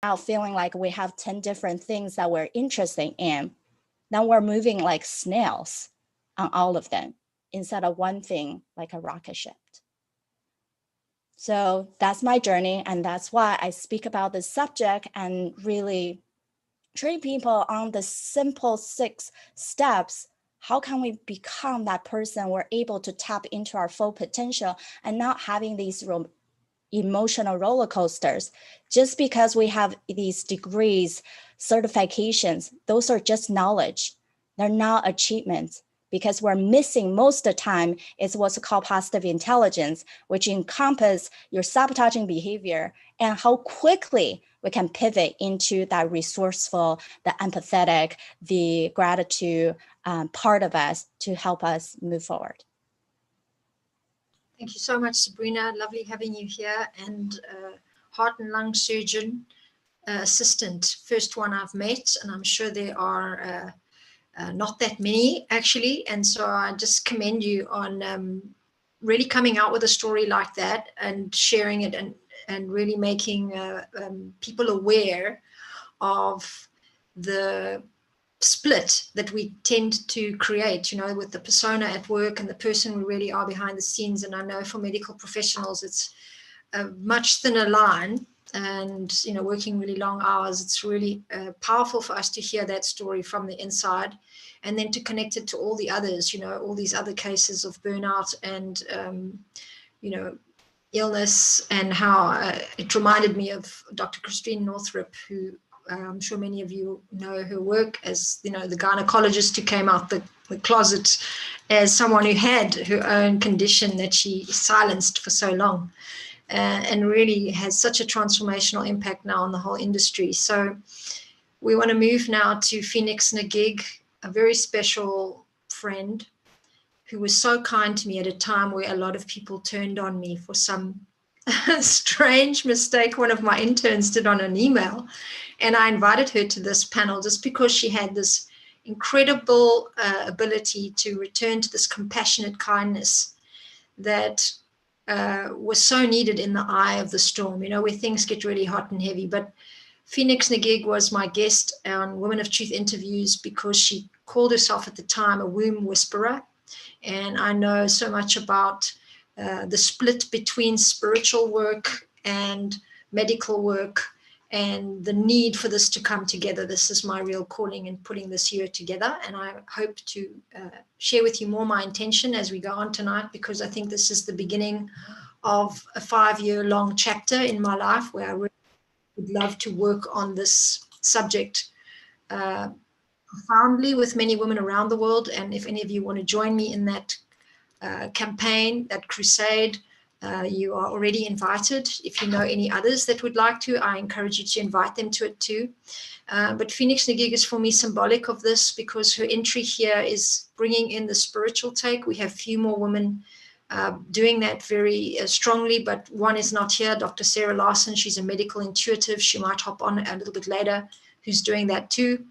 out feeling like we have 10 different things that we're interested in, then we're moving like snails on all of them instead of one thing like a rocket ship. So that's my journey, and that's why I speak about this subject and really train people on the simple 6 steps. How can we become that person? We're able to tap into our full potential and not having these emotional roller coasters. Just because we have these degrees, certifications, those are just knowledge. They're not achievements, because we're missing most of the time is what's called positive intelligence, which encompasses your sabotaging behavior and how quickly we can pivot into that resourceful, the empathetic, the gratitude part of us to help us move forward. Thank you so much, Sabrina. Lovely having you here. And heart and lung surgeon assistant, first one I've met, and I'm sure there are not that many actually. And so I just commend you on really coming out with a story like that and sharing it and really making people aware of the split that we tend to create, you know, with the persona at work and the person we really are behind the scenes. And I know for medical professionals, it's a much thinner line, and, you know, working really long hours, it's really powerful for us to hear that story from the inside and then to connect it to all the others, you know, all these other cases of burnout and, you know, illness, and how it reminded me of Dr. Christine Northrup, who I'm sure many of you know her work as, you know, the gynecologist who came out the closet as someone who had her own condition that she silenced for so long, and really has such a transformational impact now on the whole industry. So we want to move now to Heleniq Argyrou, a very special friend who was so kind to me at a time where a lot of people turned on me for some strange mistake one of my interns did on an email. And I invited her to this panel just because she had this incredible ability to return to this compassionate kindness that was so needed in the eye of the storm, you know, where things get really hot and heavy. But Heleniq Argyrou was my guest on Women of Truth interviews because she called herself at the time a womb whisperer. And I know so much about the split between spiritual work and medical work and the need for this to come together. This is my real calling in putting this year together. And I hope to share with you more my intention as we go on tonight, because I think this is the beginning of a 5-year-long chapter in my life where I really would love to work on this subject profoundly with many women around the world. And if any of you want to join me in that campaign, that crusade, you are already invited. If you know any others that would like to, I encourage you to invite them to it too. But Heleniq Argyrou is for me symbolic of this, because her entry here is bringing in the spiritual take. We have few more women doing that very strongly, but one is not here, Dr. Sarah Larson. She's a medical intuitive. She might hop on a little bit later, who's doing that too.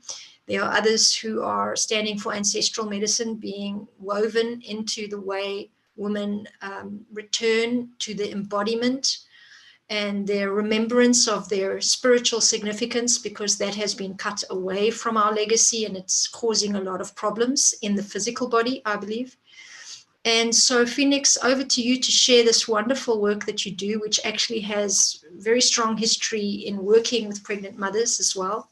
There are others who are standing for ancestral medicine being woven into the way women return to the embodiment and their remembrance of their spiritual significance, because that has been cut away from our legacy and it's causing a lot of problems in the physical body, I believe. And so, Heleniq, over to you to share this wonderful work that you do, which actually has very strong history in working with pregnant mothers as well,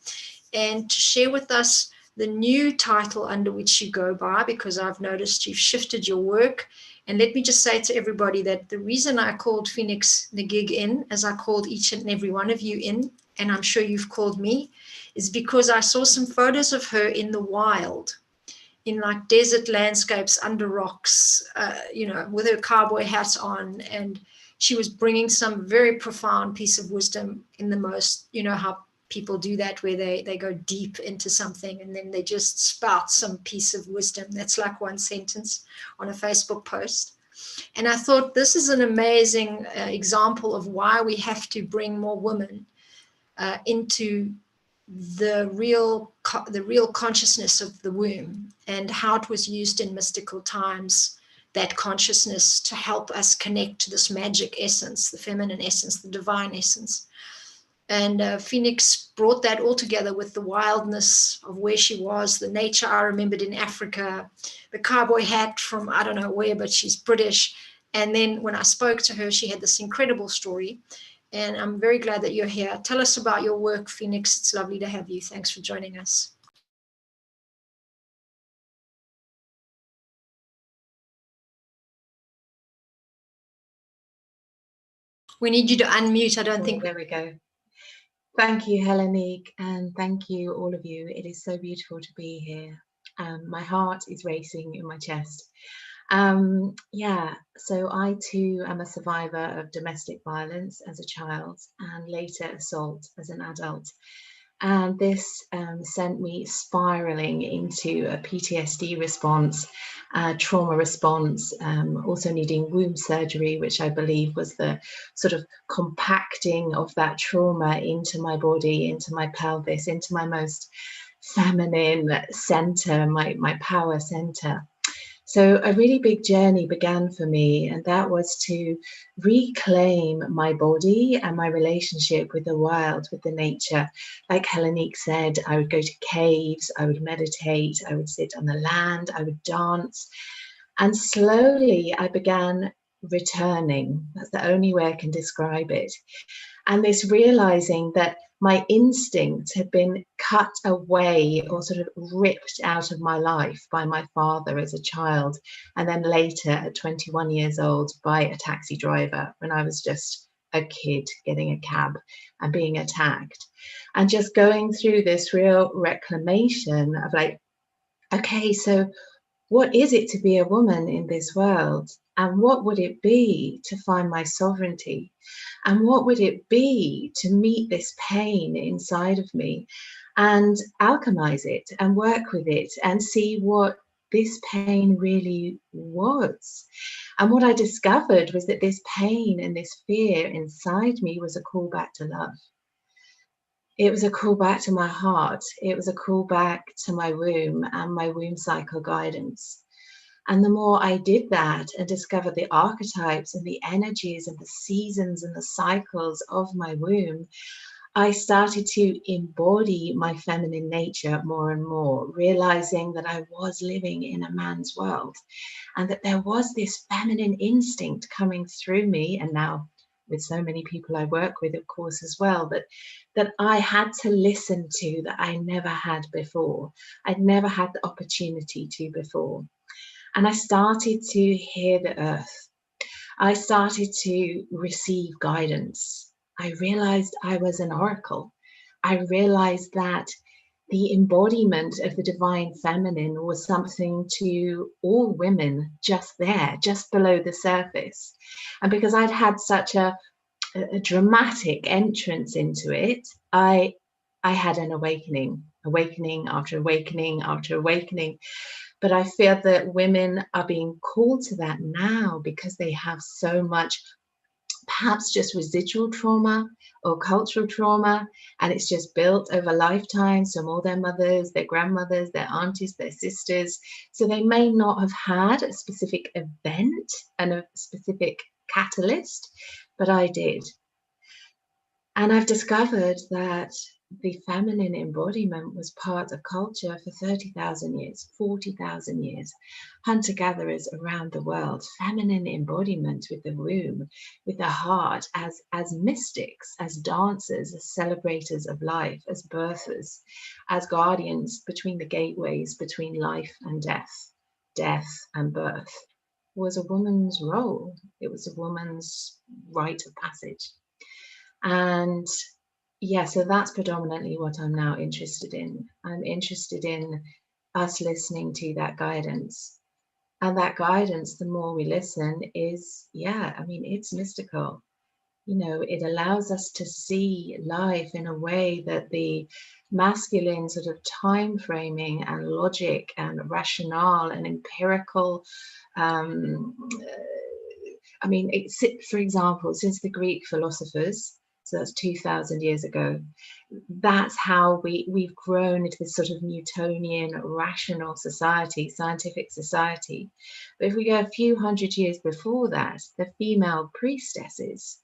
and to share with us the new title under which you go by, because I've noticed you've shifted your work. And let me just say to everybody that the reason I called Heleniq Argyrou in, as I called each and every one of you in, and I'm sure you've called me, is because I saw some photos of her in the wild, in like desert landscapes under rocks, you know, with her cowboy hat on. And she was bringing some very profound piece of wisdom in the most, you know, how people do that, where they go deep into something and then they just spout some piece of wisdom. That's like one sentence on a Facebook post. And I thought this is an amazing example of why we have to bring more women into the real consciousness of the womb and how it was used in mystical times, that consciousness to help us connect to this magic essence, the feminine essence, the divine essence. And Phoenix brought that all together with the wildness of where she was, the nature I remembered in Africa, the cowboy hat from I don't know where, but she's British. And then when I spoke to her, she had this incredible story. And I'm very glad that you're here. Tell us about your work, Phoenix. It's lovely to have you. Thanks for joining us. We need you to unmute. I don't think. There we go. Thank you, Heleniq, and thank you, all of you. It is so beautiful to be here. My heart is racing in my chest. Yeah, so I too am a survivor of domestic violence as a child and later assault as an adult. And this sent me spiraling into a PTSD response, trauma response, also needing womb surgery, which I believe was the sort of compacting of that trauma into my body, into my pelvis, into my most feminine center, my power center. So a really big journey began for me, and that was to reclaim my body and my relationship with the wild, with the nature. Like Heleniq said, I would go to caves, I would meditate, I would sit on the land, I would dance. And slowly I began returning. That's the only way I can describe it. And this realizing that my instincts had been cut away or sort of ripped out of my life by my father as a child, and then later at 21 years old by a taxi driver when I was just a kid getting a cab and being attacked. And just going through this real reclamation of like, okay, so what is it to be a woman in this world? And what would it be to find my sovereignty? And what would it be to meet this pain inside of me and alchemize it and work with it and see what this pain really was? And what I discovered was that this pain and this fear inside me was a call back to love. It was a call back to my heart. It was a call back to my womb and my womb cycle guidance. And the more I did that and discovered the archetypes and the energies and the seasons and the cycles of my womb, I started to embody my feminine nature more and more, realizing that I was living in a man's world and that there was this feminine instinct coming through me. And now with so many people I work with, of course, as well, that I had to listen to, that I never had before. I'd never had the opportunity to before. And I started to hear the earth. I started to receive guidance. I realized I was an oracle. I realized that the embodiment of the divine feminine was something to all women just there, just below the surface. And because I'd had such a dramatic entrance into it, I had an awakening after awakening after awakening. But I feel that women are being called to that now because they have so much, perhaps just residual trauma or cultural trauma, and it's just built over lifetimes from all their mothers, their grandmothers, their aunties, their sisters. So they may not have had a specific event and a specific catalyst, but I did. And I've discovered that the feminine embodiment was part of culture for 30,000 years, 40,000 years. Hunter-gatherers around the world, feminine embodiment with the womb, with the heart, as mystics, as dancers, as celebrators of life, as birthers, as guardians between the gateways between life and death and birth, was a woman's role. It was a woman's rite of passage. And yeah, so that's predominantly what I'm now interested in. I'm interested in us listening to that guidance. And that guidance, the more we listen, is, yeah, I mean, it's mystical. You know, it allows us to see life in a way that the masculine sort of time framing and logic and rationale and empirical, I mean, for example, since the Greek philosophers, so that's 2,000 years ago, that's how we've grown into this sort of Newtonian rational society, scientific society. But if we go a few hundred years before that, the female priestesses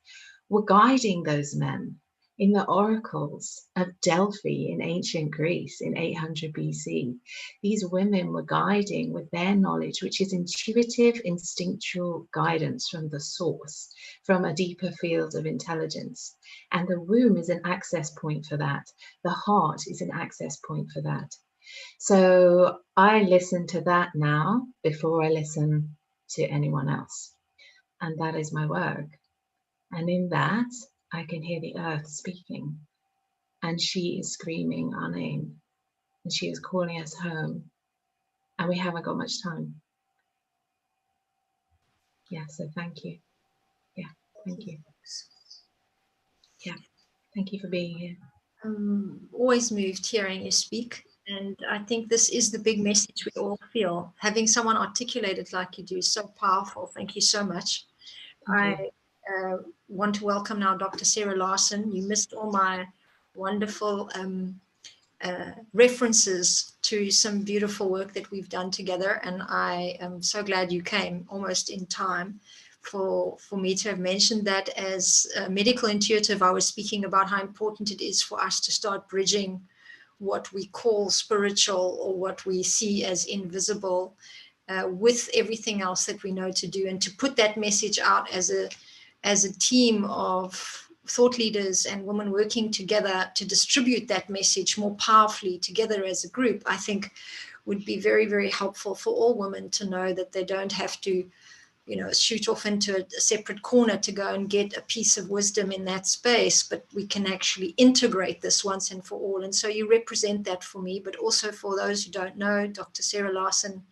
were guiding those men. In the oracles of Delphi in ancient Greece in 800 BC, these women were guiding with their knowledge, which is intuitive, instinctual guidance from the source, from a deeper field of intelligence. And the womb is an access point for that. The heart is an access point for that. So I listen to that now before I listen to anyone else. And that is my work. And in that, I can hear the earth speaking, and she is screaming our name, and she is calling us home, and we haven't got much time. Yeah, so thank you. Yeah, thank you. Yeah, thank you for being here. I'm always moved hearing you speak, and I think this is the big message we all feel. Having someone articulate it like you do is so powerful. Thank you so much. I want to welcome now Dr. Sarah Larson. You missed all my wonderful references to some beautiful work that we've done together, and I am so glad you came almost in time for me to have mentioned that. As a medical intuitive, I was speaking about how important it is for us to start bridging what we call spiritual or what we see as invisible with everything else that we know to do, and to put that message out as a team of thought leaders and women working together to distribute that message more powerfully together as a group, I think would be very, very helpful for all women to know that they don't have to, shoot off into a separate corner to go and get a piece of wisdom in that space, but we can actually integrate this once and for all. And so you represent that for me, but also for those who don't know, Dr. Sarah Larson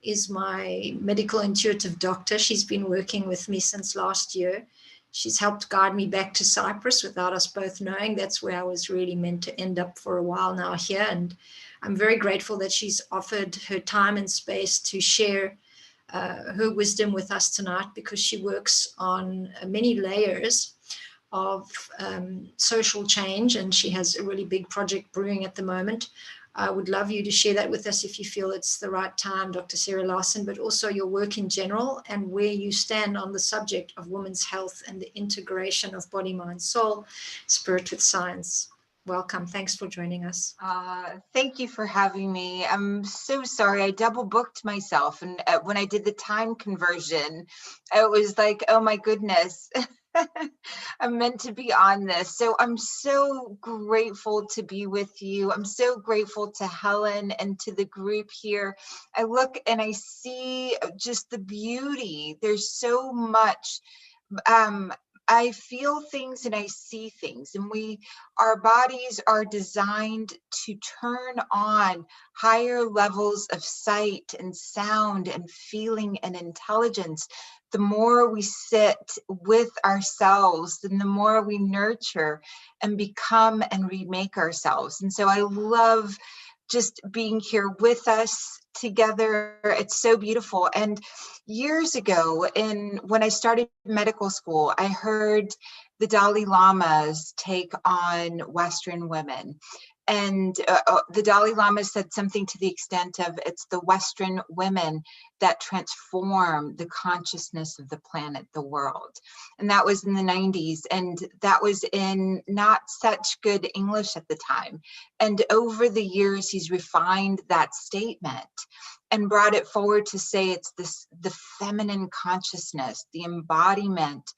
is my medical intuitive doctor. She's been working with me since last year. She's helped guide me back to Cyprus without us both knowing. That's where I was really meant to end up for a while now here. And I'm very grateful that she's offered her time and space to share her wisdom with us tonight, because she works on many layers of social change, and she has a really big project brewing at the moment. I would love you to share that with us if you feel it's the right time, Dr. Sarah Larson, but also your work in general and where you stand on the subject of women's health and the integration of body, mind, soul, spirit with science. Welcome. Thanks for joining us. Thank you for having me. I'm so sorry. I double booked myself. And when I did the time conversion, it was like, oh my goodness, I'm meant to be on this. So I'm so grateful to be with you. I'm so grateful to Helen and to the group here. I look and I see just the beauty. There's so much. I feel things and I see things, and our bodies are designed to turn on higher levels of sight and sound and feeling and intelligence. The more we sit with ourselves, then the more we nurture and become and remake ourselves. And so I love just being here with us together. It's so beautiful. And years ago, when I started medical school, I heard the Dalai Lama's take on Western women. And the Dalai Lama said something to the extent of, it's the Western women that transform the consciousness of the planet, the world. And that was in the 90s. And that was in not such good English at the time. And over the years, he's refined that statement and brought it forward to say it's the feminine consciousness, the embodiment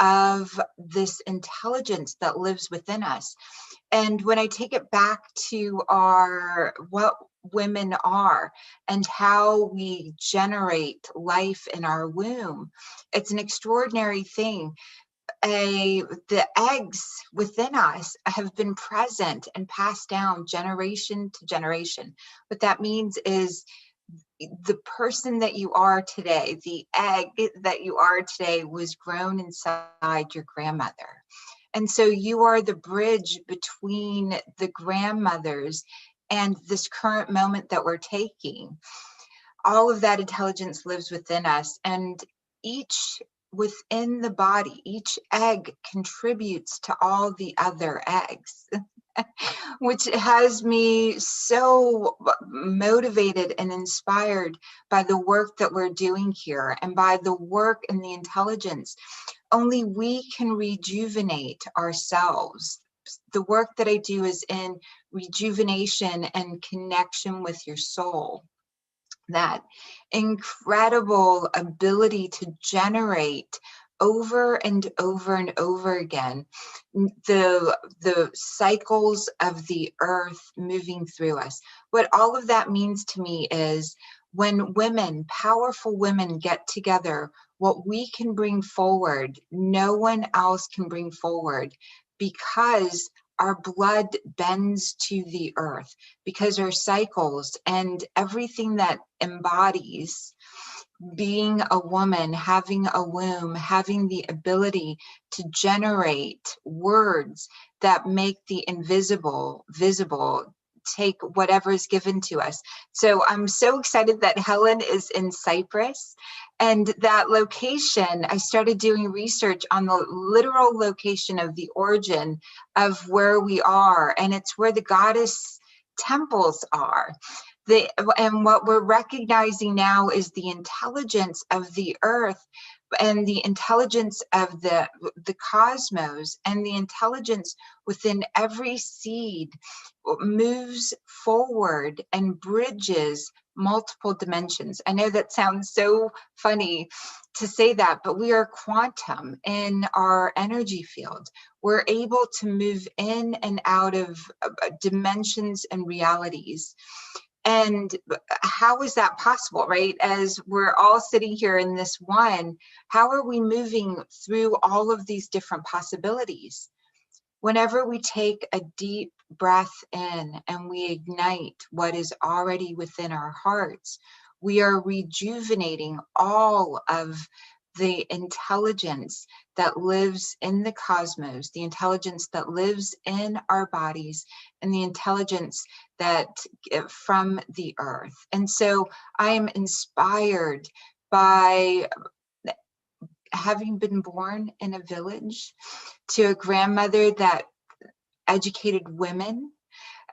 of this intelligence that lives within us. And when I take it back to what women are and how we generate life in our womb, it's an extraordinary thing. The eggs within us have been present and passed down generation to generation. What that means is the person that you are today, the egg that you are today, was grown inside your grandmother. And so you are the bridge between the grandmothers and this current moment that we're taking. All of that intelligence lives within us, and each within the body, each egg contributes to all the other eggs. Which has me so motivated and inspired by the work that we're doing here and by the work and the intelligence. Only we can rejuvenate ourselves. the work that I do is in rejuvenation and connection with your soul. That incredible ability to generate over and over and over again the cycles of the earth moving through us. What all of that means to me is when women, powerful women, get together, what we can bring forward, no one else can bring forward, because our blood bends to the earth, because our cycles and everything that embodies being a woman, having a womb, having the ability to generate words that make the invisible visible, take whatever is given to us. So I'm so excited that Helen is in Cyprus, and that location, I started doing research on the literal location of the origin of where we are, and it's where the goddess temples are. And what we're recognizing now is the intelligence of the earth and the intelligence of the cosmos, and the intelligence within every seed moves forward and bridges multiple dimensions. I know that sounds so funny to say that, but we are quantum in our energy field. We're able to move in and out of dimensions and realities. And how is that possible, right? As we're all sitting here in this one, how are we moving through all of these different possibilities? Whenever we take a deep breath in and we ignite what is already within our hearts, we are rejuvenating all of the intelligence that lives in the cosmos, the intelligence that lives in our bodies, and the intelligence that from the earth. And so I am inspired by having been born in a village to a grandmother that educated women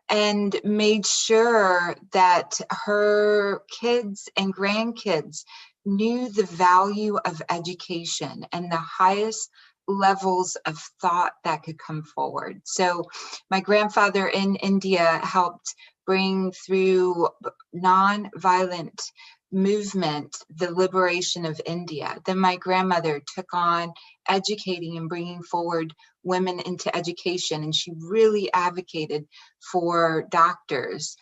and made sure that her kids and grandkids knew the value of education and the highest levels of thought that could come forward. So my grandfather in India helped bring through non-violent movement the liberation of India. Then my grandmother took on educating and bringing forward women into education, and she really advocated for doctors,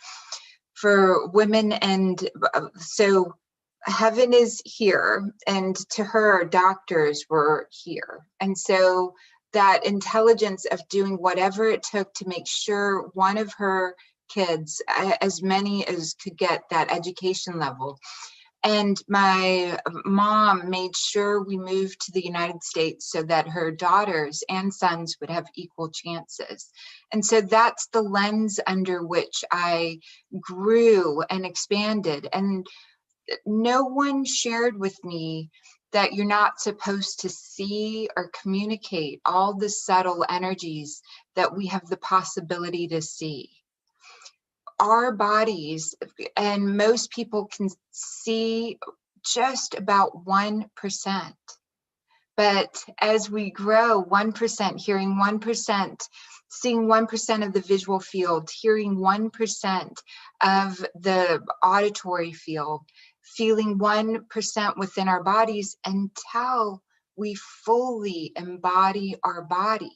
for women. And so heaven is here, and to her, doctors were here. And so that intelligence of doing whatever it took to make sure one of her kids, as many as could get that education level. And my mom made sure we moved to the United States so that her daughters and sons would have equal chances. And so that's the lens under which I grew and expanded. And no one shared with me that you're not supposed to see or communicate all the subtle energies that we have the possibility to see. Our bodies, and most people can see just about 1%. But as we grow, 1%, hearing 1%, seeing 1% of the visual field, hearing 1% of the auditory field, feeling 1% within our bodies until we fully embody our body.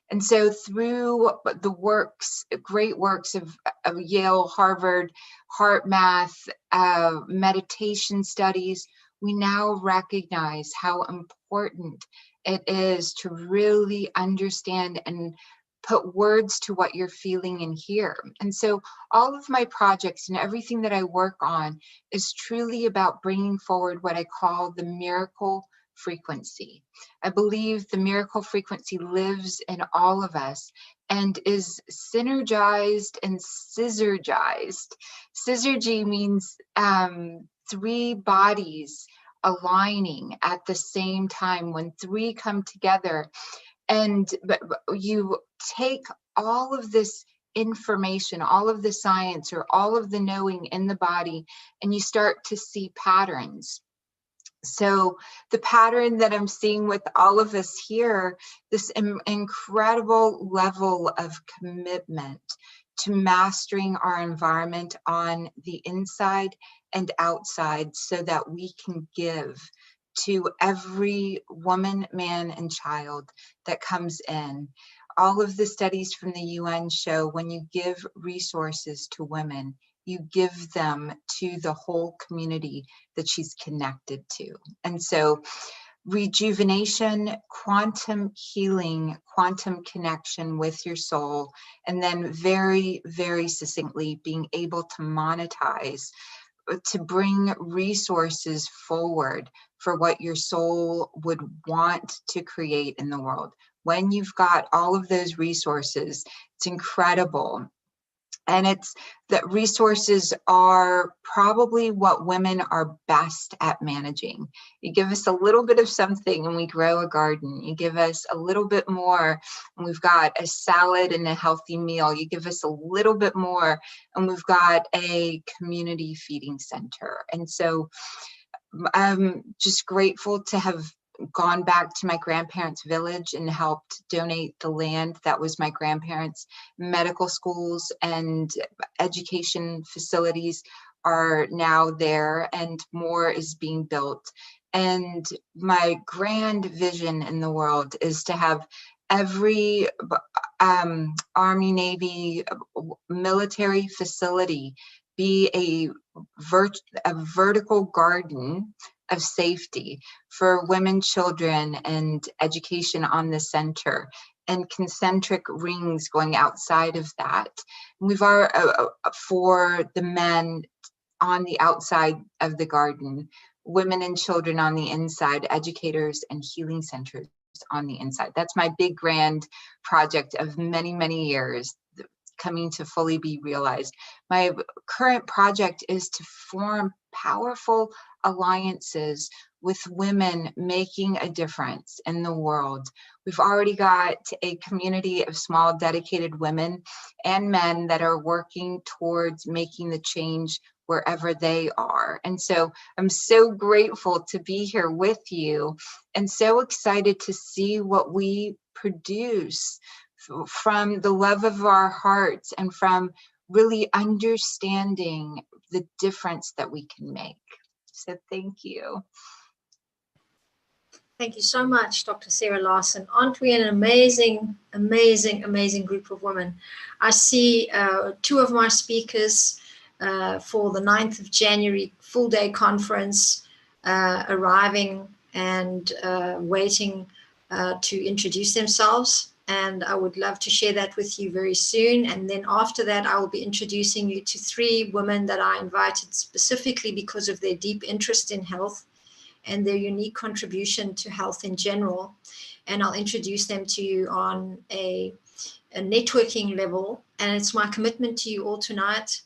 And so through the works, great works of Yale, Harvard, heart math, meditation studies, we now recognize how important it is to really understand and put words to what you're feeling in here. And so all of my projects and everything that I work on is truly about bringing forward what I call the miracle frequency. I believe the miracle frequency lives in all of us and is synergized and scissorgized. Syzygy means three bodies aligning at the same time. When three come together, and you take all of this information, all of the science, or all of the knowing in the body, and you start to see patterns. So the pattern that I'm seeing with all of us here, this incredible level of commitment to mastering our environment on the inside and outside so that we can give to every woman, man, and child that comes in. All of the studies from the UN show when you give resources to women, you give them to the whole community that she's connected to. And so rejuvenation, quantum healing, quantum connection with your soul, and then very, very succinctly being able to monetize, to bring resources forward for what your soul would want to create in the world. When you've got all of those resources, it's incredible. And it's that resources are probably what women are best at managing. You give us a little bit of something and we grow a garden. You give us a little bit more and we've got a salad and a healthy meal. You give us a little bit more and we've got a community feeding center. And so I'm just grateful to have gone back to my grandparents' village and helped donate the land that was my grandparents' medical schools and education facilities are now there, and more is being built. And my grand vision in the world is to have every Army, Navy, military facility be a vertical garden of safety for women, children, and education on the center, and concentric rings going outside of that. We've for the men on the outside of the garden, women and children on the inside, educators and healing centers on the inside. That's my big grand project of many, many years coming to fully be realized. My current project is to form powerful alliances with women making a difference in the world. We've already got a community of small dedicated women and men that are working towards making the change wherever they are. And so I'm so grateful to be here with you and so excited to see what we produce from the love of our hearts and from really understanding the difference that we can make. So thank you. Thank you so much, Dr. Sarah Larson. Aren't we an amazing, amazing, amazing group of women? I see two of my speakers for the 9th of January full day conference arriving and waiting to introduce themselves. And I would love to share that with you very soon. And then after that, I will be introducing you to 3 women that I invited specifically because of their deep interest in health and their unique contribution to health in general. And I'll introduce them to you on a networking level. And it's my commitment to you all tonight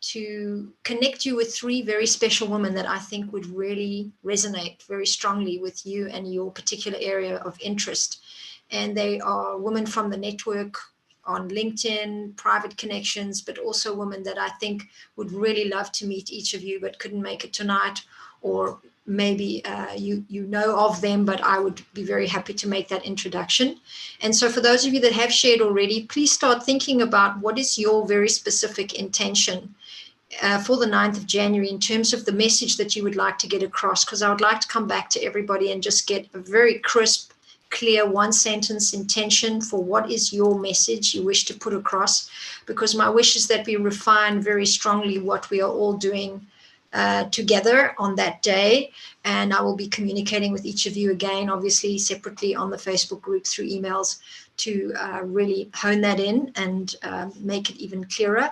to connect you with 3 very special women that I think would really resonate very strongly with you and your particular area of interest. And they are women from the network on LinkedIn, private connections, but also women that I think would really love to meet each of you, but couldn't make it tonight, or maybe you know of them, but I would be very happy to make that introduction. And so for those of you that have shared already, please start thinking about what is your very specific intention for the 9th of January in terms of the message that you would like to get across, because I would like to come back to everybody and just get a very crisp, clear 1-sentence intention for what is your message you wish to put across, because my wish is that we refine very strongly what we are all doing together on that day. And I will be communicating with each of you again, obviously separately on the Facebook group through emails to really hone that in and make it even clearer.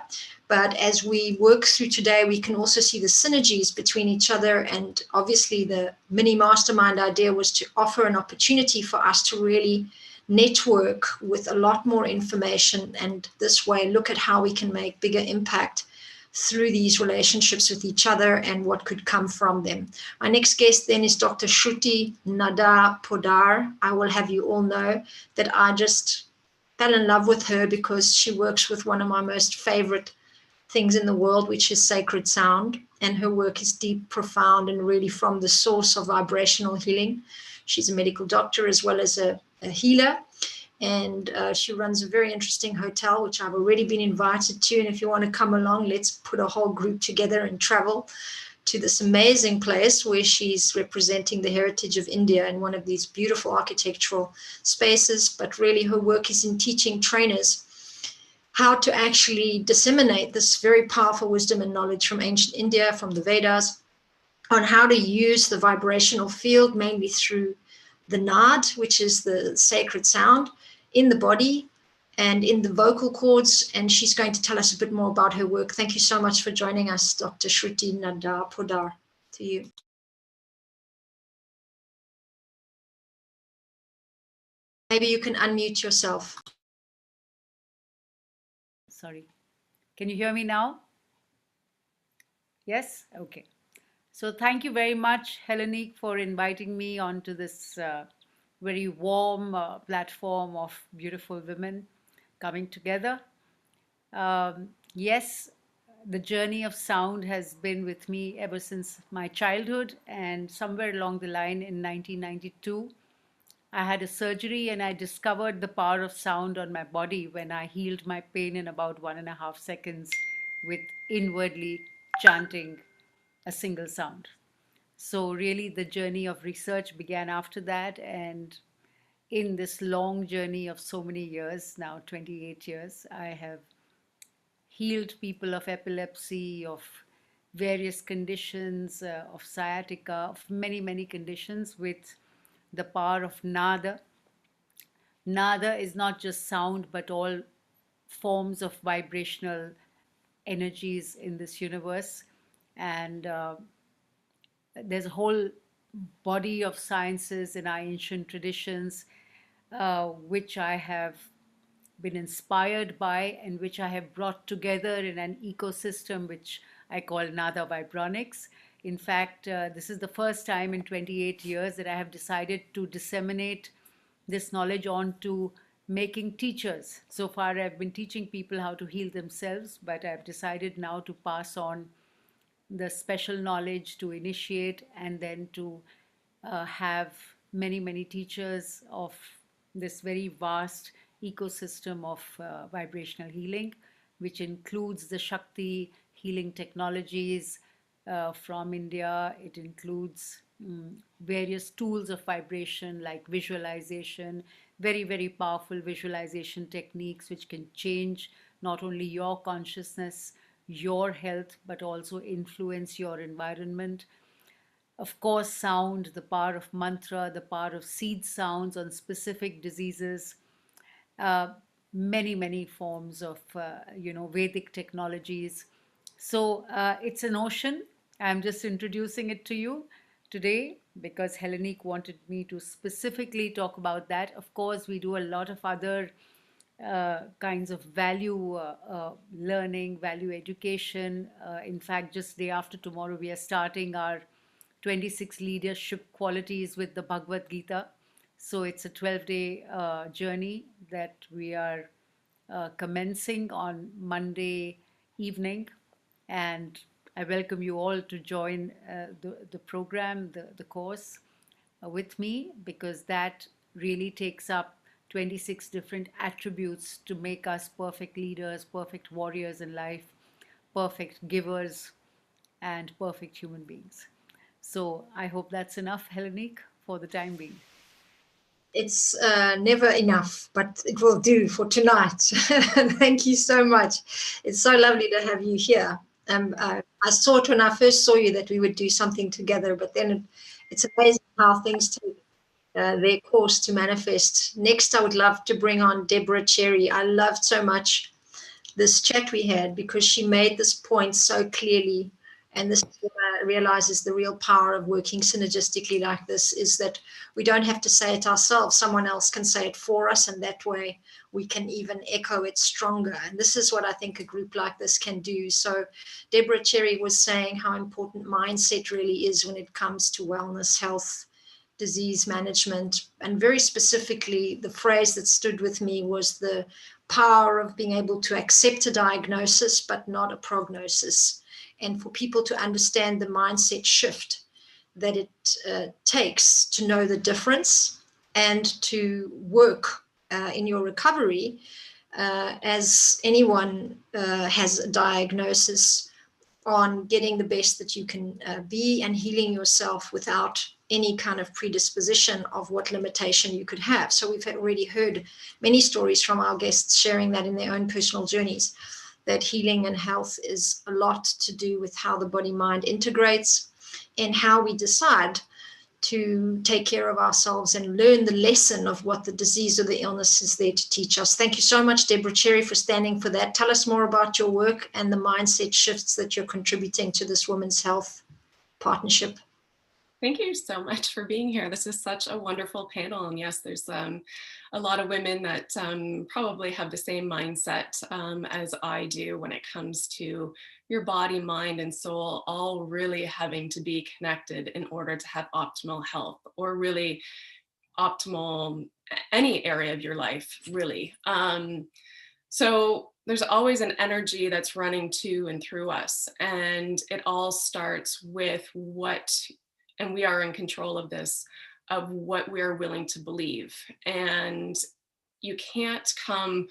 But as we work through today, we can also see the synergies between each other. And obviously the mini mastermind idea was to offer an opportunity for us to really network with a lot more information, and this way look at how we can make bigger impact through these relationships with each other and what could come from them. Our next guest then is Dr. Shutti Podar. I will have you all know that I just fell in love with her because she works with one of my most favorite things in the world, which is sacred sound. and her work is deep, profound, and really from the source of vibrational healing. She's a medical doctor as well as a healer, and she runs a very interesting hotel, which I've already been invited to. And if you want to come along, let's put a whole group together and travel to this amazing place where she's representing the heritage of India in one of these beautiful architectural spaces. But really her work is in teaching trainers how to actually disseminate this very powerful wisdom and knowledge from ancient India, from the Vedas, on how to use the vibrational field, mainly through the nad, which is the sacred sound in the body and in the vocal cords. And she's going to tell us a bit more about her work. Thank you so much for joining us, Dr. Shutti Podar. To you. Maybe you can unmute yourself. Sorry. Can you hear me now? Yes? Okay. So thank you very much, Heleniq, for inviting me onto this very warm platform of beautiful women coming together. Yes, the journey of sound has been with me ever since my childhood, and somewhere along the line in 1992, I had a surgery and I discovered the power of sound on my body when I healed my pain in about 1.5 seconds with inwardly chanting a single sound. So really the journey of research began after that, and in this long journey of so many years, now 28 years, I have healed people of epilepsy, of various conditions, of sciatica, of many, many conditions with the power of nada. Nada is not just sound, but all forms of vibrational energies in this universe. And there's a whole body of sciences in our ancient traditions, which I have been inspired by and which I have brought together in an ecosystem which I call Nada Vibronics. In fact, this is the first time in 28 years that I have decided to disseminate this knowledge on to making teachers. So far, I've been teaching people how to heal themselves, but I've decided now to pass on the special knowledge to initiate and then to have many, many teachers of this very vast ecosystem of vibrational healing, which includes the Shutti healing technologies from India. It includes various tools of vibration like visualization, very, very powerful visualization techniques which can change not only your consciousness, your health, but also influence your environment. Of course, sound, the power of mantra, the power of seed sounds on specific diseases, many, many forms of, Vedic technologies. So it's an ocean. I'm just introducing it to you today because Heleniq wanted me to specifically talk about that. Of course, we do a lot of other kinds of value learning, value education. In fact, just day after tomorrow, we are starting our 26 leadership qualities with the Bhagavad Gita. So it's a 12-day journey that we are commencing on Monday evening. And I welcome you all to join the program, the course with me, because that really takes up 26 different attributes to make us perfect leaders, perfect warriors in life, perfect givers, and perfect human beings. So I hope that's enough, Heleniq, for the time being. It's never enough, but it will do for tonight. Thank you so much. It's so lovely to have you here. I thought when I first saw you that we would do something together, but then it's amazing how things take their course to manifest. Next, I would love to bring on Deborah Cherry. I loved so much this chat we had because she made this point so clearly. And this realizes the real power of working synergistically like this is that we don't have to say it ourselves. Someone else can say it for us, and that way we can even echo it stronger. And this is what I think a group like this can do. So Deborah Cherry was saying how important mindset really is when it comes to wellness, health, disease management. And very specifically, the phrase that stood with me was the power of being able to accept a diagnosis, but not a prognosis. and for people to understand the mindset shift that it takes to know the difference and to work in your recovery as anyone has a diagnosis, on getting the best that you can be and healing yourself without any kind of predisposition of what limitation you could have. So we've already heard many stories from our guests sharing that in their own personal journeys, that healing and health is a lot to do with how the body-mind integrates and how we decide to take care of ourselves and learn the lesson of what the disease or the illness is there to teach us. Thank you so much, Deborah Cherry, for standing for that. Tell us more about your work and the mindset shifts that you're contributing to this women's health partnership. Thank you so much for being here. This is such a wonderful panel. And yes, there's a lot of women that probably have the same mindset as I do when it comes to your body, mind, and soul all really having to be connected in order to have optimal health, or really optimal any area of your life, really. So there's always an energy that's running to and through us. And it all starts with and we are in control of this, of what we're willing to believe. And you can't come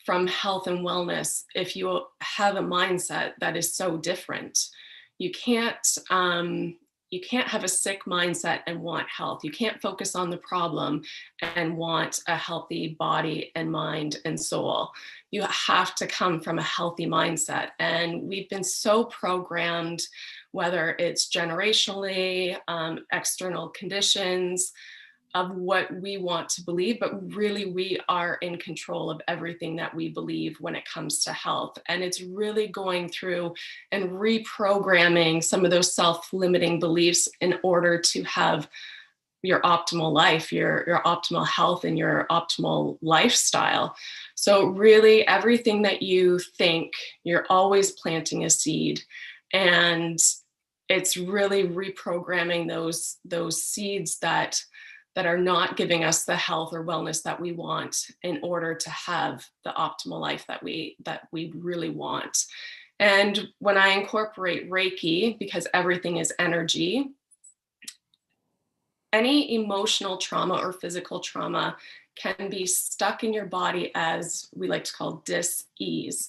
from health and wellness if you have a mindset that is so different. You can't have a sick mindset and want health. You can't focus on the problem and want a healthy body and mind and soul. You have to come from a healthy mindset. And we've been so programmed, whether it's generationally, external conditions, of what we want to believe, but really we are in control of everything that we believe when it comes to health. And it's really going through and reprogramming some of those self-limiting beliefs in order to have your optimal life, your optimal health, and your optimal lifestyle. So really everything that you think, you're always planting a seed, and it's really reprogramming those seeds that are not giving us the health or wellness that we want in order to have the optimal life that we really want. And when I incorporate Reiki, because everything is energy, any emotional trauma or physical trauma can be stuck in your body as we like to call dis-ease.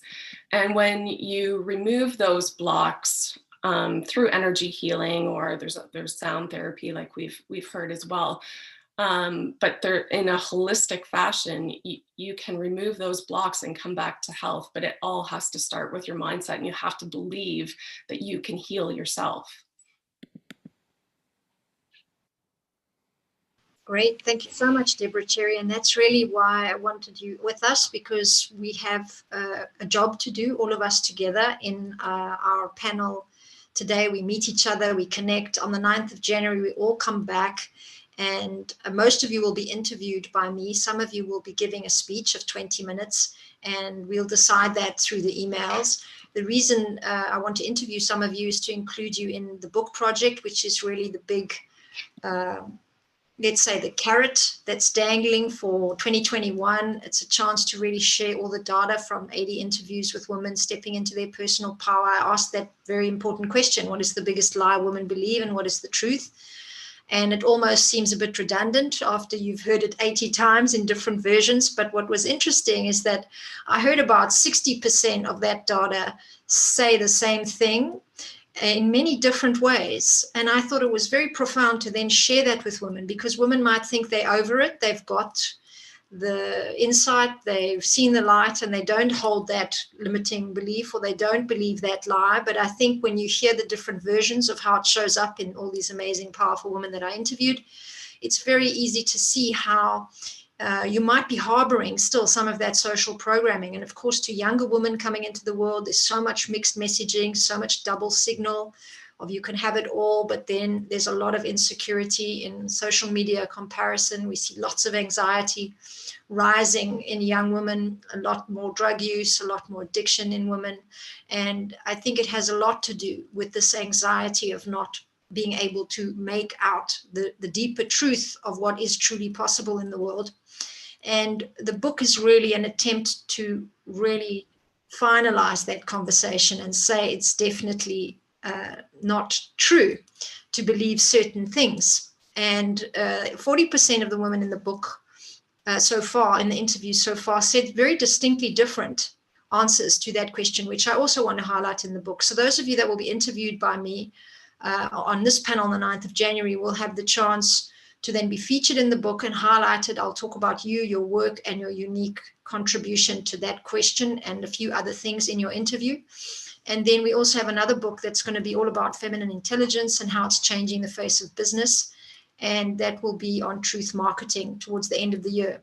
And when you remove those blocks through energy healing, or there's sound therapy like we've heard as well, but they're in a holistic fashion, you can remove those blocks and come back to health, but it all has to start with your mindset, and you have to believe that you can heal yourself. Great, thank you so much, Deborah Cherry. And that's really why I wanted you with us, because we have a job to do, all of us together in our panel today. We meet each other, we connect. On the 9th of January, we all come back, and most of you will be interviewed by me. Some of you will be giving a speech of 20 minutes, and we'll decide that through the emails. The reason I want to interview some of you is to include you in the book project, which is really the big let's say the carrot that's dangling for 2021. It's a chance to really share all the data from 80 interviews with women stepping into their personal power. I asked that very important question: what is the biggest lie women believe, and what is the truth? And it almost seems a bit redundant after you've heard it 80 times in different versions. But what was interesting is that I heard about 60% of that data say the same thing in many different ways. And I thought it was very profound to then share that with women, because women might think they're over it, they've got the insight, they've seen the light, and they don't hold that limiting belief, or they don't believe that lie. But I think when you hear the different versions of how it shows up in all these amazing, powerful women that I interviewed, it's very easy to see how you might be harboring still some of that social programming. And of course, to younger women coming into the world, there's so much mixed messaging, so much double signal of you can have it all, but then there's a lot of insecurity in social media comparison. We see lots of anxiety rising in young women, a lot more drug use, a lot more addiction in women. And I think it has a lot to do with this anxiety of not being able to make out the deeper truth of what is truly possible in the world. And the book is really an attempt to really finalize that conversation and say it's definitely not true to believe certain things. And 40% of the women in the book so far, in the interviews so far, said very distinctly different answers to that question, which I also want to highlight in the book. So those of you that will be interviewed by me on this panel on the 9th of January will have the chance to then be featured in the book and highlighted. I'll talk about you, your work, and your unique contribution to that question and a few other things in your interview. And then we also have another book that's going to be all about feminine intelligence and how it's changing the face of business. And that will be on truth marketing towards the end of the year.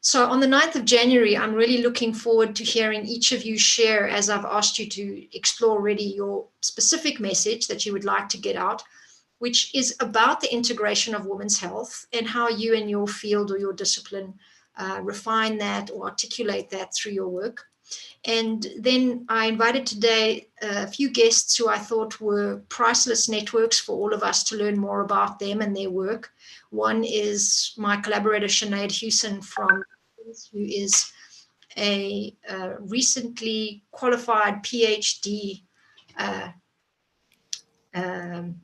So on the 9th of January, I'm really looking forward to hearing each of you share, as I've asked you to explore already, your specific message that you would like to get out, which is about the integration of women's health and how you in your field or your discipline refine that or articulate that through your work. And then I invited today a few guests who I thought were priceless networks for all of us to learn more about them and their work. One is my collaborator, Sinead Hewson, who is a recently qualified PhD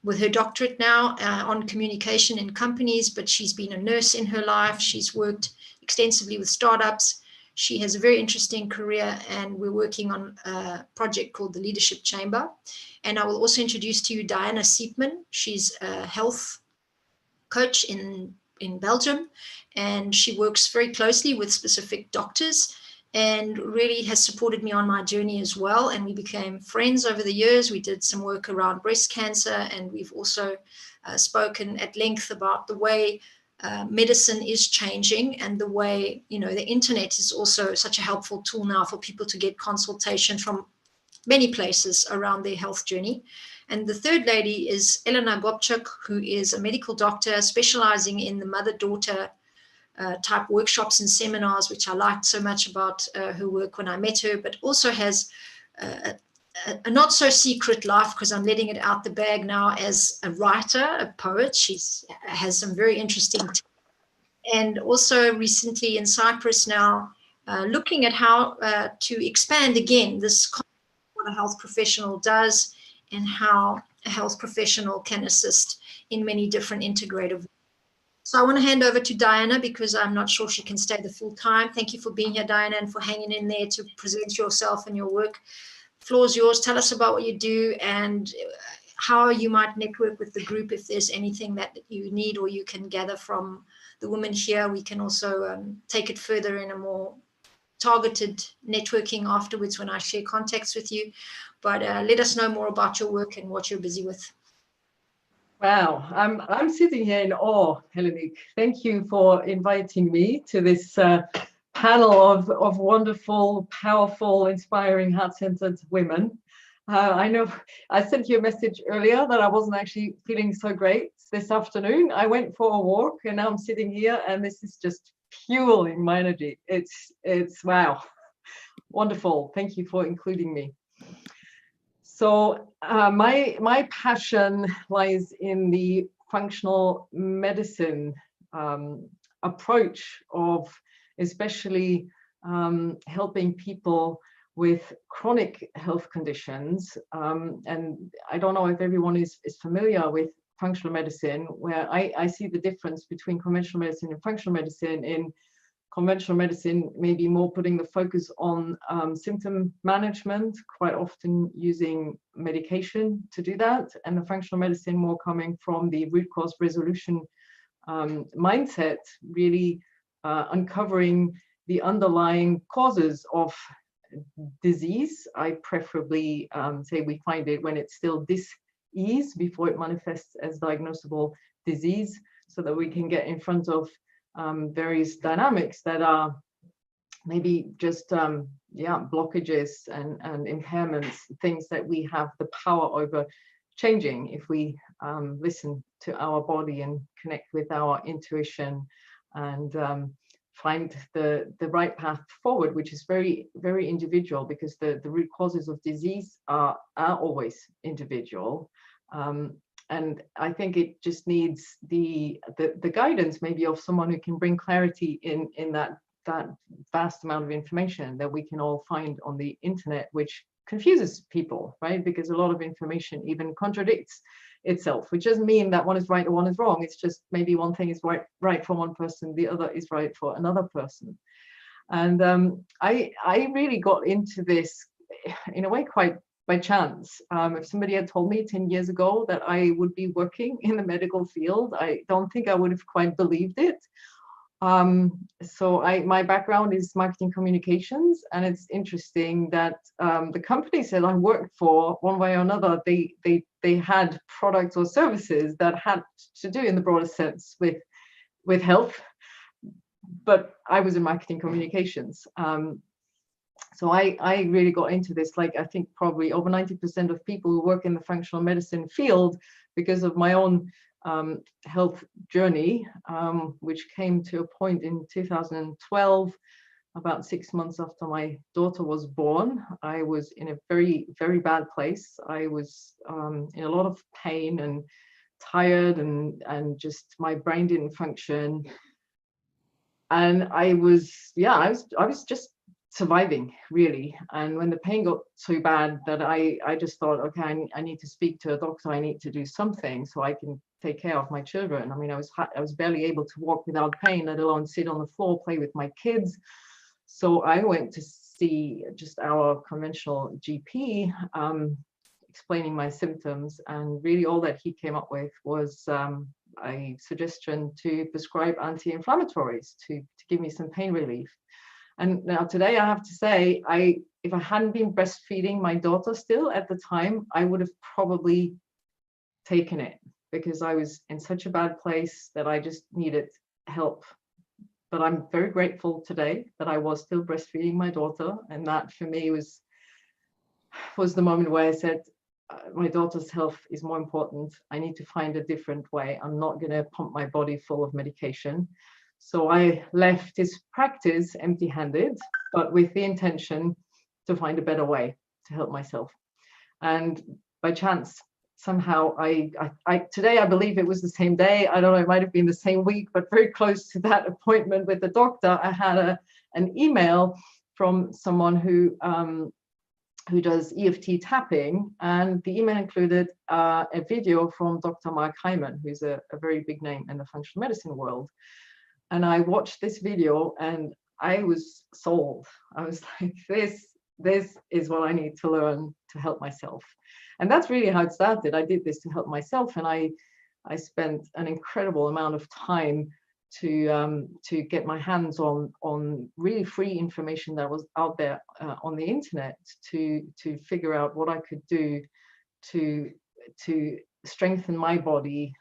with her doctorate now on communication in companies, but she's been a nurse in her life. She's worked extensively with startups. She has a very interesting career, and we're working on a project called the Leadership Chamber. And I will also introduce to you Diana Siepmann. She's a health coach in Belgium, and she works very closely with specific doctors and really has supported me on my journey as well. And we became friends over the years. We did some work around breast cancer, and we've also spoken at length about the way medicine is changing and the way, the internet is also such a helpful tool now for people to get consultation from many places around their health journey. And the third lady is Eleanor Bobczyk, who is a medical doctor specializing in the mother-daughter type workshops and seminars, which I liked so much about her work when I met her, but also has a not so secret life, because I'm letting it out the bag now, as a writer, a poet. She has some very interesting and also recently in Cyprus now, looking at how to expand again this concept of what a health professional does and how a health professional can assist in many different integrative ways. So I want to hand over to Diana, because I'm not sure she can stay the full time. Thank you for being here, Diana, and for hanging in there to present yourself and your work. Floor's yours. Tell us about what you do and how you might network with the group if there's anything that you need or you can gather from the women here. We can also take it further in a more targeted networking afterwards when I share contacts with you. But let us know more about your work and what you're busy with. Wow, I'm sitting here in awe, Heleniq. Thank you for inviting me to this panel of wonderful, powerful, inspiring, heart-centered women. I know I sent you a message earlier that I wasn't actually feeling so great this afternoon. I went for a walk and now I'm sitting here, and this is just fueling my energy. It's wow, wonderful. Thank you for including me. So my passion lies in the functional medicine approach of especially helping people with chronic health conditions. And I don't know if everyone is familiar with functional medicine, where I see the difference between conventional medicine and functional medicine. In conventional medicine, maybe more putting the focus on symptom management, quite often using medication to do that, and the functional medicine more coming from the root cause resolution mindset, really uncovering the underlying causes of disease. I preferably say we find it when it's still dis-ease before it manifests as diagnosable disease, so that we can get in front of various dynamics that are maybe just blockages and impairments, things that we have the power over changing if we listen to our body and connect with our intuition and find the right path forward, which is very, very individual, because the root causes of disease are always individual. And I think it just needs the guidance maybe of someone who can bring clarity in that that vast amount of information that we can all find on the internet, which confuses people, right? Because a lot of information even contradicts itself, which doesn't mean that one is right or one is wrong. It's just maybe one thing is right for one person, the other is right for another person. And I really got into this in a way quite by chance. If somebody had told me 10 years ago that I would be working in the medical field, I don't think I would have quite believed it. So my background is marketing communications, and it's interesting that the companies that I worked for, one way or another, they had products or services that had to do, in the broader sense, with health, but I was in marketing communications. So I really got into this, like I think probably over 90% of people who work in the functional medicine field, because of my own health journey, which came to a point in 2012, about 6 months after my daughter was born. I was in a very, very bad place. I was in a lot of pain and tired, and just my brain didn't function. And I was just surviving, really. And when the pain got so bad that I just thought, okay, I need to speak to a doctor. I need to do something so I can take care of my children. I mean, I was barely able to walk without pain, let alone sit on the floor, play with my kids. So I went to see just our conventional GP, explaining my symptoms, and really all that he came up with was a suggestion to prescribe anti-inflammatories to give me some pain relief. And now today I have to say, if I hadn't been breastfeeding my daughter still at the time, I would have probably taken it, because I was in such a bad place that I just needed help. But I'm very grateful today that I was still breastfeeding my daughter, and that for me was the moment where I said, my daughter's health is more important. I need to find a different way. I'm not going to pump my body full of medication. So I left this practice empty-handed, but with the intention to find a better way to help myself. And by chance, somehow today I believe it was the same day. I don't know, it might have been the same week, but very close to that appointment with the doctor, I had an email from someone who does EFT tapping, and the email included a video from Dr. Mark Hyman, who's a very big name in the functional medicine world. And I watched this video and I was sold. I was like, this is what I need to learn to help myself. And that's really how it started. I did this to help myself, and I spent an incredible amount of time to get my hands on really free information that was out there on the internet, to figure out what I could do to strengthen my body,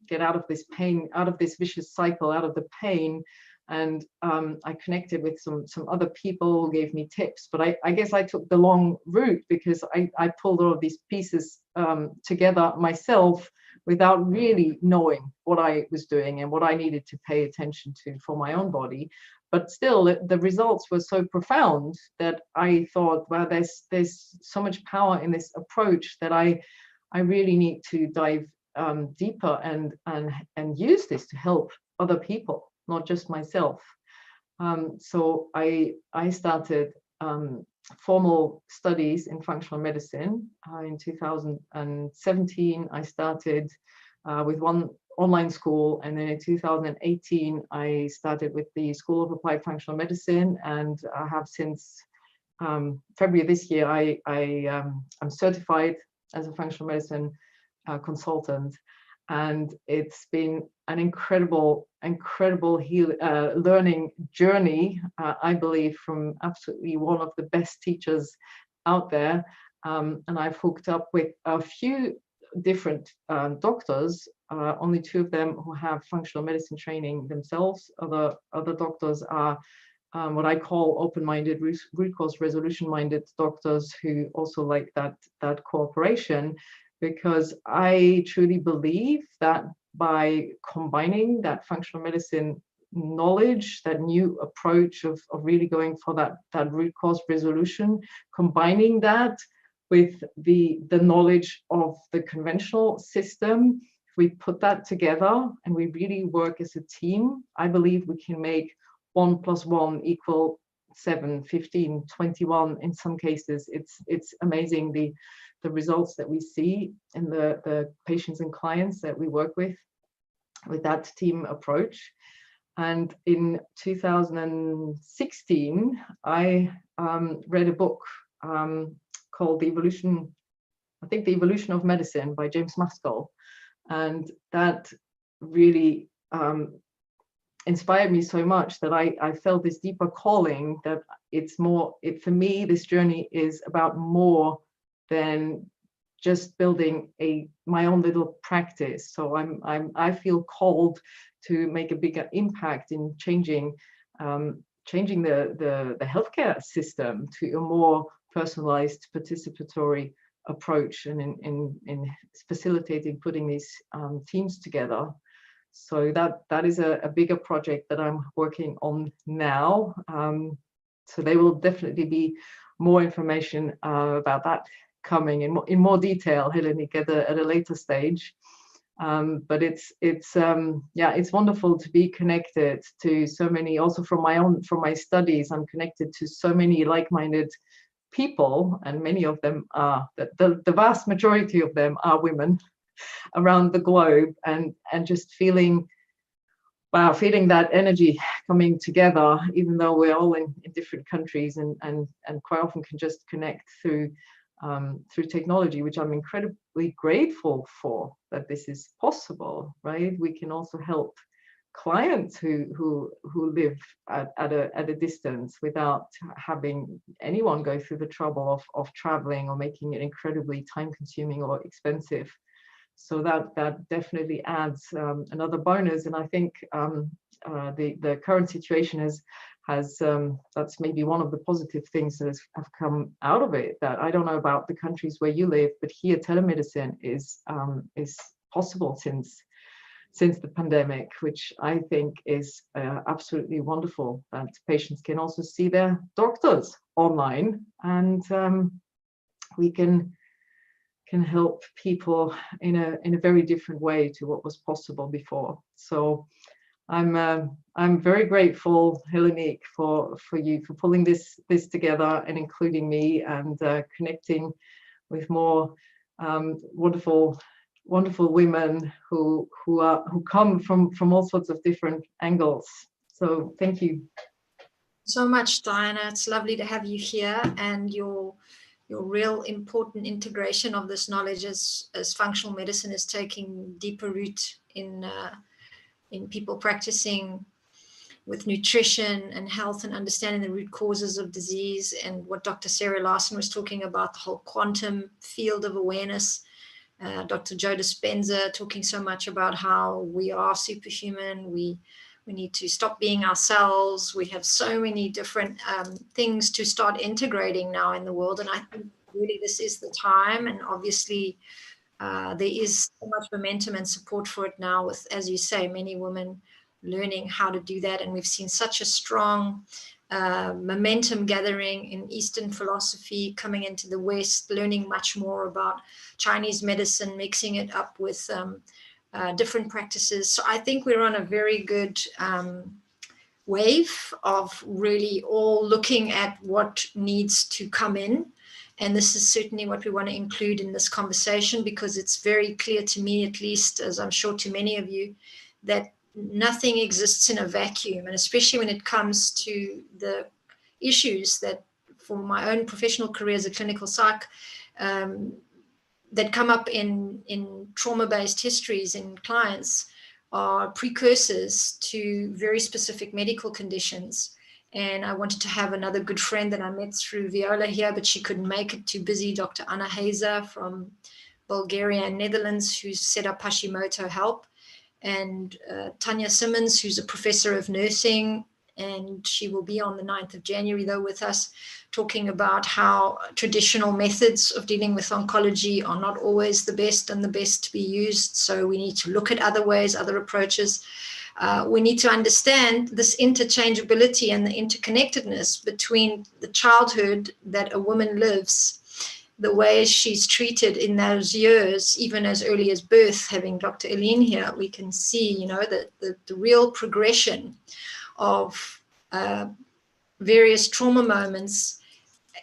get out of this pain, out of this vicious cycle, out of the pain. And I connected with some other people who gave me tips, but I guess I took the long route, because I pulled all of these pieces together myself without really knowing what I was doing and what I needed to pay attention to for my own body. But still, the results were so profound that I thought, well, there's so much power in this approach that I really need to dive deeper and use this to help other people, not just myself. So I started formal studies in functional medicine. In 2017, I started with one online school, and then in 2018, I started with the School of Applied Functional Medicine, and I have since February this year, I'm certified as a functional medicine consultant. And it's been an incredible learning journey, I believe, from absolutely one of the best teachers out there. And I've hooked up with a few different doctors, only 2 of them who have functional medicine training themselves. Other doctors are what I call open-minded, root cause resolution-minded doctors who also like that cooperation. Because I truly believe that by combining that functional medicine knowledge, that new approach of really going for that root cause resolution, combining that with the knowledge of the conventional system, if we put that together and we really work as a team, I believe we can make 1 + 1 = 7, 15, 21 in some cases. It's amazing the results that we see in the patients and clients that we work with that team approach. And in 2016, I read a book called The Evolution of Medicine by James Maskell. And that really inspired me so much that I felt this deeper calling that for me, this journey is about more than just building my own little practice. So I feel called to make a bigger impact in changing the healthcare system to a more personalized, participatory approach, and in facilitating putting these teams together. So that is a bigger project that I'm working on now. So there will definitely be more information about that coming in more detail, Heleniq, at a later stage. But it's wonderful to be connected to so many. Also from my studies, I'm connected to so many like-minded people, and many of them are the vast majority of them are women around the globe, and just feeling that energy coming together, even though we're all in different countries, and quite often can just connect through technology, which I'm incredibly grateful for, that this is possible, right? We can also help clients who live at a distance without having anyone go through the trouble of traveling or making it incredibly time consuming or expensive. So that definitely adds another bonus. And I think the current situation has that's maybe one of the positive things that have come out of it. That I don't know about the countries where you live, but here telemedicine is possible since the pandemic, which I think is absolutely wonderful. That patients can also see their doctors online, and we can help people in a very different way to what was possible before. So I'm very grateful, Heleniq, for you for pulling this together and including me, and connecting with more wonderful women who come from all sorts of different angles. So thank you so much, Diana. It's lovely to have you here, and your real important integration of this knowledge as functional medicine is taking deeper root in people practicing with nutrition and health, and understanding the root causes of disease, and what Dr. Sarah Larson was talking about, the whole quantum field of awareness. Dr. Joe Dispenza talking so much about how we are superhuman. We need to stop being ourselves. We have so many different things to start integrating now in the world. And I think really this is the time. And obviously there is so much momentum and support for it now, with, as you say, many women learning how to do that. And we've seen such a strong momentum gathering in Eastern philosophy coming into the West, learning much more about Chinese medicine, mixing it up with different practices. So I think we're on a very good wave of really all looking at what needs to come in. And this is certainly what we want to include in this conversation, because it's very clear to me, at least, as I'm sure to many of you, that nothing exists in a vacuum. And especially when it comes to the issues that, for my own professional career as a clinical psych, that come up in trauma-based histories in clients, are precursors to very specific medical conditions. And I wanted to have another good friend that I met through Viola here, but she couldn't make it, too busy, Dr. Anna Hazer from Bulgaria and Netherlands, who's set up Hashimoto Help, and Tanya Simmons, who's a professor of nursing, and she will be on the 9th of January, though, with us, talking about how traditional methods of dealing with oncology are not always the best and the best to be used. So we need to look at other ways, other approaches. We need to understand this interchangeability and the interconnectedness between the childhood that a woman lives, the way she's treated in those years, even as early as birth. Having Dr. Eileen here, we can see, the real progression of various trauma moments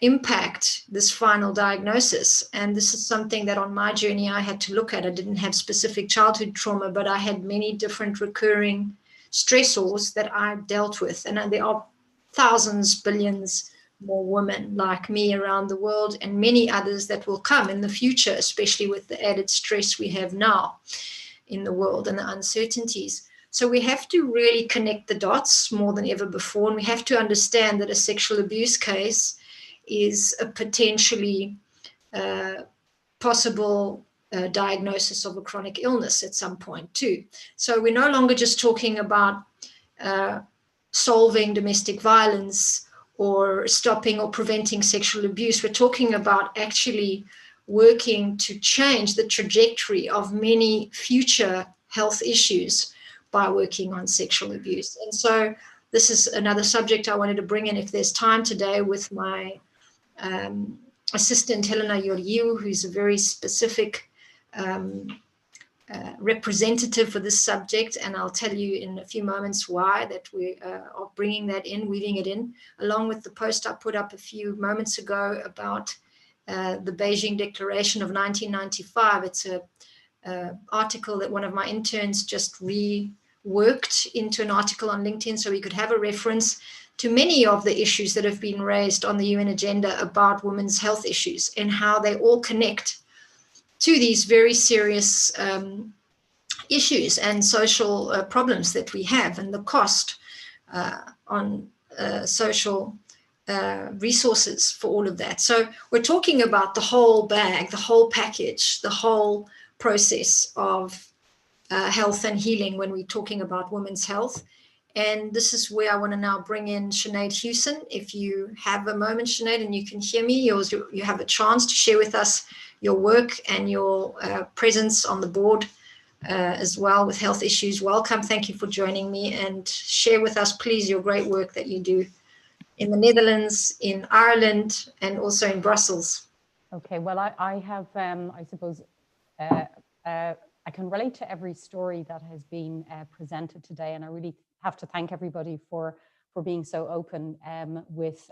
impact this final diagnosis. And this is something that on my journey I had to look at. I didn't have specific childhood trauma, but I had many different recurring stressors that I dealt with. And there are thousands, billions more women like me around the world, and many others that will come in the future, especially with the added stress we have now in the world and the uncertainties. So we have to really connect the dots more than ever before. And we have to understand that a sexual abuse case is a potentially possible diagnosis of a chronic illness at some point too. So we're no longer just talking about solving domestic violence or stopping or preventing sexual abuse. We're talking about actually working to change the trajectory of many future health issues by working on sexual abuse. And so this is another subject I wanted to bring in, if there's time today, with my assistant, Heleniq Argyrou, who's a very specific representative for this subject. And I'll tell you in a few moments why that we are bringing that in, weaving it in, along with the post I put up a few moments ago about the Beijing Declaration of 1995. It's a article that one of my interns just reworked into an article on LinkedIn so we could have a reference to many of the issues that have been raised on the UN agenda about women's health issues and how they all connect to these very serious issues and social problems that we have, and the cost on social resources for all of that. So we're talking about the whole bag, the whole package, the whole process of health and healing when we're talking about women's health. And this is where I want to now bring in Sinead Hewson. If you have a moment, Sinead, and you can hear me, you have a chance to share with us your work and your presence on the board as well with health issues. Welcome. Thank you for joining me, and share with us, please, your great work that you do in the Netherlands, in Ireland, and also in Brussels. Okay, well, I have, I suppose, I can relate to every story that has been presented today, and I really have to thank everybody for being so open with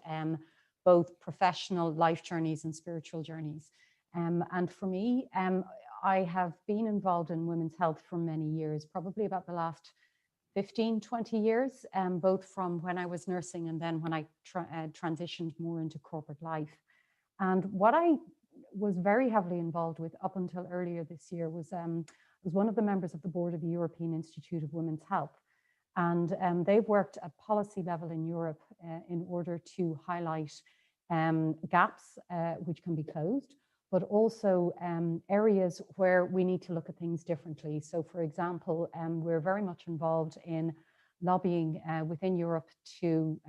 both professional life journeys and spiritual journeys. And for me, I have been involved in women's health for many years, probably about the last 15, 20 years, both from when I was nursing and then when I transitioned more into corporate life. And what I was very heavily involved with up until earlier this year was one of the members of the board of the European Institute of Women's Health. And they've worked at policy level in Europe in order to highlight gaps which can be closed, but also areas where we need to look at things differently. So for example, we're very much involved in lobbying within Europe to